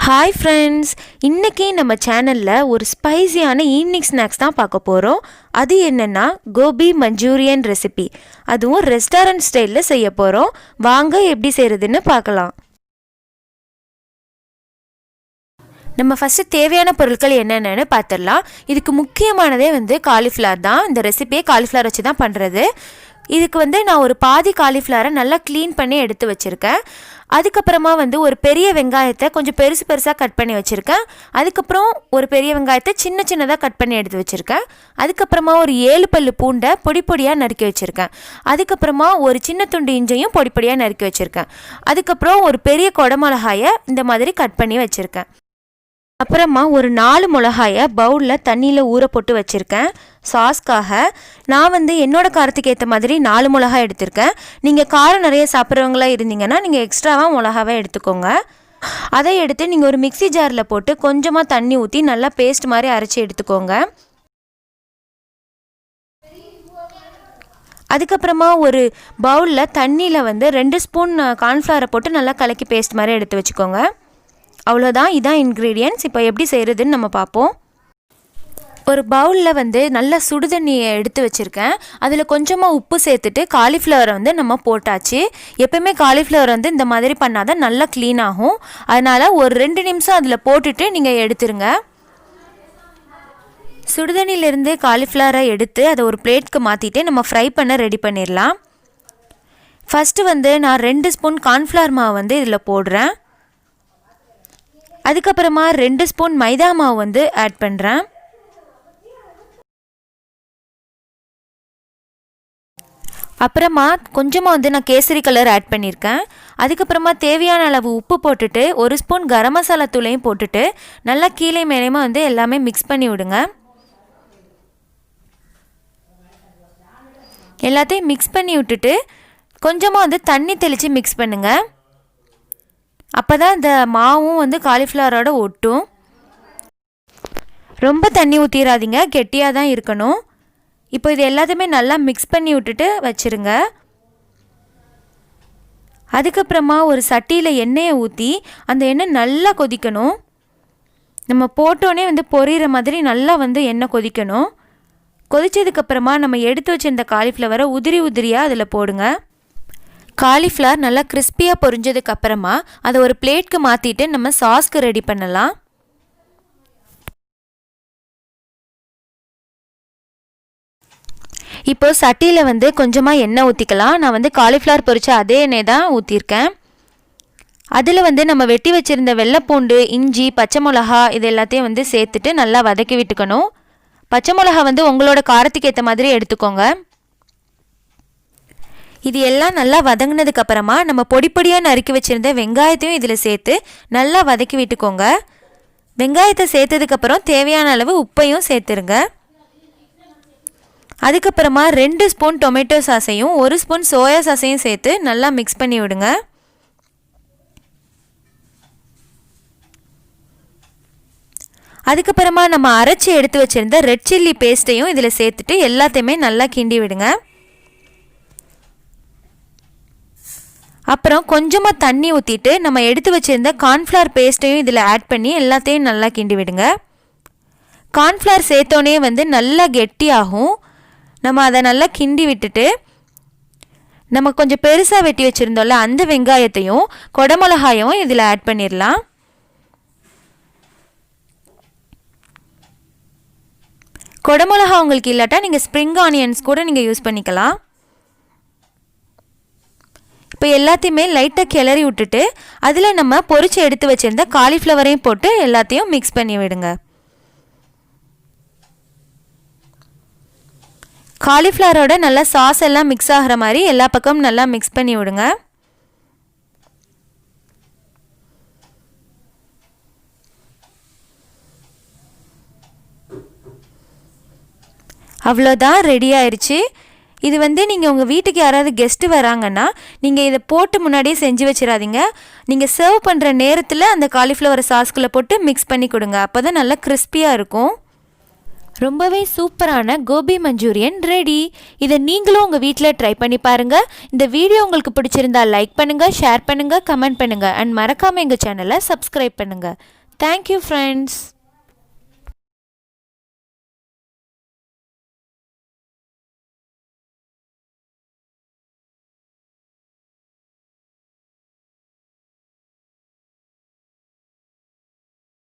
Hi friends, இன்றைக்கி நம்ம சேனலில் ஒரு ஸ்பைசியான ஈவினிங் ஸ்நாக்ஸ் தான் பார்க்க போகிறோம். அது என்னென்னா கோபி மஞ்சூரியன் ரெசிபி. அதுவும் ரெஸ்டாரண்ட் ஸ்டைலில் செய்ய போகிறோம். வாங்க எப்படி செய்கிறதுன்னு பார்க்கலாம். நம்ம ஃபஸ்ட்டு தேவையான பொருட்கள் என்னென்னு பார்த்துடலாம். இதுக்கு முக்கியமானதே காலிஃப்ளவர் தான். இந்த ரெசிபியை காலிஃப்ளவர் வச்சு தான் பண்ணுறது. இதுக்கு நான் ஒரு பாதி காலிஃப்ளவரை நல்லா க்ளீன் பண்ணி எடுத்து வச்சுருக்கேன். அதுக்கப்புறமா ஒரு பெரிய வெங்காயத்தை கொஞ்சம் பெருசு பெருசாக கட் பண்ணி வச்சுருக்கேன். அதுக்கப்புறம் ஒரு பெரிய வெங்காயத்தை சின்ன சின்னதாக கட் பண்ணி எடுத்து வச்சுருக்கேன். அதுக்கப்புறமா ஒரு 7 பல்லு பூண்டை பொடி பொடியாக நறுக்கி வச்சுருக்கேன். அதுக்கப்புறமா ஒரு சின்ன துண்டு இஞ்சியும் பொடி பொடியாக நறுக்கி வச்சுருக்கேன். அதுக்கப்புறம் ஒரு பெரிய குடமிளகாயை இந்த மாதிரி கட் பண்ணி வச்சுருக்கேன். அப்புறமா ஒரு 4 மிளகாயை பவுலில் தண்ணியில் ஊற போட்டு வச்சுருக்கேன். சாஸ்க்காக நான் என்னோட காரத்துக்கு ஏற்ற மாதிரி 4 மிளகாய் எடுத்திருக்கேன். நீங்கள் காரம் நிறைய சாப்பிட்றவங்களா இருந்தீங்கன்னா நீங்கள் எக்ஸ்ட்ராவாக மிளகாவை எடுத்துக்கோங்க. அதை எடுத்து நீங்கள் ஒரு மிக்சி ஜாரில் போட்டு கொஞ்சமாக தண்ணி ஊற்றி நல்லா பேஸ்ட் மாதிரி அரைச்சி எடுத்துக்கோங்க. அதுக்கப்புறமா ஒரு பவுலில் தண்ணியில் 2 ஸ்பூன் கார்ன்ஃப்ளவரை போட்டு நல்லா கலக்கி பேஸ்ட் மாதிரி எடுத்து வச்சுக்கோங்க. அவ்வளோதான், இதான் இன்க்ரீடியன்ட்ஸ். இப்போ எப்படி செய்கிறதுன்னு நம்ம பார்ப்போம். ஒரு பவுலில் நல்லா சுடுதண்ணியை எடுத்து வச்சுருக்கேன். அதில் கொஞ்சமாக உப்பு சேர்த்துட்டு காலிஃப்ளவரை நம்ம போட்டாச்சு. எப்போயுமே காலிஃப்ளவர் இந்த மாதிரி பண்ணால் தான் நல்லா க்ளீன் ஆகும். அதனால் ஒரு 2 நிமிஷம் அதில் போட்டுட்டு நீங்கள் எடுத்துருங்க. சுடுதண்ணியிலேருந்து காலிஃப்ளவரை எடுத்து அதை ஒரு பிளேட்க்கு மாற்றிட்டு நம்ம ஃப்ரை பண்ண ரெடி பண்ணிடலாம். ஃபஸ்ட்டு நான் 2 ஸ்பூன் கார்ன்ஃப்ளவர் மாவு இதில் போடுறேன். அதுக்கப்புறமா 2 ஸ்பூன் மைதா மாவு ஆட் பண்ணுறேன். அப்புறமா கொஞ்சமாக நான் கேசரி கலர் ஆட் பண்ணியிருக்கேன். அதுக்கப்புறமா தேவையான அளவு உப்பு போட்டுட்டு 1 ஸ்பூன் கரம் மசாலா தூளையும் போட்டுட்டு நல்லா கீழே மேலேயுமா எல்லாமே மிக்ஸ் பண்ணி விடுங்க. எல்லாத்தையும் மிக்ஸ் பண்ணி விட்டுட்டு கொஞ்சமாக தண்ணி தெளித்து மிக்ஸ் பண்ணுங்கள். அப்போ தான் இந்த மாவும் காலிஃப்ளவரோட ஒட்டும். ரொம்ப தண்ணி ஊற்றிடாதீங்க, கெட்டியாக தான் இருக்கணும். இப்போ இது எல்லாத்தையுமே நல்லா மிக்ஸ் பண்ணி விட்டுட்டு வச்சுருங்க. அதுக்கப்புறமா ஒரு சட்டியில் எண்ணெயை ஊற்றி அந்த எண்ணெய் நல்லா கொதிக்கணும். நம்ம போட்டோன்னே பொரியிற மாதிரி நல்லா எண்ணெய் கொதிக்கணும். கொதித்ததுக்கப்புறமா நம்ம எடுத்து வச்சிருந்த காலிஃப்ளவரை உதிரி உதிரியாக அதில் போடுங்க. காலிஃப்ளவர் நல்லா கிறிஸ்பியாக பொரிஞ்சதுக்கப்புறமா அதை ஒரு பிளேட்க்கு மாற்றிட்டு நம்ம சாஸ்க்கு ரெடி பண்ணலாம். இப்போது சட்டியில் கொஞ்சமாக எண்ணெய் ஊற்றிக்கலாம். நான் காலிஃப்ளவர் பொரிச்ச அதே எண்ணெய் தான் ஊற்றிருக்கேன். அதில் நம்ம வெட்டி வச்சுருந்த வெள்ளைப்பூண்டு, இஞ்சி, பச்சை மிளகா இது எல்லாத்தையும் சேர்த்துட்டு நல்லா வதக்கி விட்டுக்கணும். பச்சை மிளகா உங்களோட காரத்துக்கு ஏற்ற மாதிரி எடுத்துக்கோங்க. இது எல்லாம் நல்லா வதங்கினதுக்கப்புறமா நம்ம பொடி பொடியாக நறுக்கி வச்சுருந்த வெங்காயத்தையும் இதில் சேர்த்து நல்லா வதக்கி விட்டுக்கோங்க. வெங்காயத்தை சேர்த்ததுக்கப்புறம் தேவையான அளவு உப்பையும் சேர்த்துருங்க. அதுக்கப்புறமா 2 ஸ்பூன் டொமேட்டோ சாஸையும் 1 ஸ்பூன் சோயா சாஸையும் சேர்த்து நல்லா மிக்ஸ் பண்ணி விடுங்க. அதுக்கப்புறமா நம்ம அரைச்சி எடுத்து வச்சுருந்த ரெட் சில்லி பேஸ்ட்டையும் இதில் சேர்த்துட்டு எல்லாத்தையுமே நல்லா கிண்டி விடுங்க. அப்புறம் கொஞ்சமாக தண்ணி ஊற்றிட்டு நம்ம எடுத்து வச்சுருந்த கார்ன்ஃப்ளவர் பேஸ்ட்டையும் இதில் ஆட் பண்ணி எல்லாத்தையும் நல்லா கிண்டி விடுங்க. கார்ன்ஃப்ளவர் சேர்த்தோன்னே நல்லா கெட்டியாகும். நம்ம அதை நல்லா கிண்டி விட்டுட்டு நம்ம கொஞ்சம் பெருசாக வெட்டி வச்சுருந்தோம்ல அந்த வெங்காயத்தையும் குடமிளகாயும் இதில் ஆட் பண்ணிடலாம். குடமிளகா உங்களுக்கு இல்லாட்டா நீங்கள் ஸ்ப்ரிங் ஆனியன்ஸ் கூட நீங்கள் யூஸ் பண்ணிக்கலாம். இப்போ எல்லாத்தையுமே லைட்டாக கிளறி விட்டுட்டு அதில் நம்ம பொரிச்சு எடுத்து வச்சுருந்த காலிஃப்ளவரையும் போட்டு எல்லாத்தையும் மிக்ஸ் பண்ணி விடுங்க. காலிஃப்ளவரோட நல்லா சாஸ் எல்லாம் மிக்ஸ் ஆகிற மாதிரி எல்லா பக்கமும் நல்லா மிக்ஸ் பண்ணி விடுங்க. அவ்வளோதான், ரெடி ஆயிடுச்சு. இது நீங்கள் உங்கள் வீட்டுக்கு யாராவது கெஸ்ட்டு வராங்கன்னா நீங்கள் இதை போட்டு முன்னாடியே செஞ்சு வச்சிடாதீங்க. நீங்கள் சர்வ் பண்ணுற நேரத்தில் அந்த காலிஃப்ளவர் சாஸ்குள்ளே போட்டு மிக்ஸ் பண்ணி கொடுங்க. அப்போ தான் நல்லா கிறிஸ்பியாக இருக்கும். ரொம்பவே சூப்பரான கோபி மஞ்சூரியன் ரெடி. இதை நீங்களும் உங்கள் வீட்டில் ட்ரை பண்ணி பாருங்கள். இந்த வீடியோ உங்களுக்கு பிடிச்சிருந்தா லைக் பண்ணுங்கள், ஷேர் பண்ணுங்கள், கமெண்ட் பண்ணுங்கள் அண்ட் மறக்காமல் எங்கள் சேனலை சப்ஸ்கிரைப் பண்ணுங்கள். Thank you friends.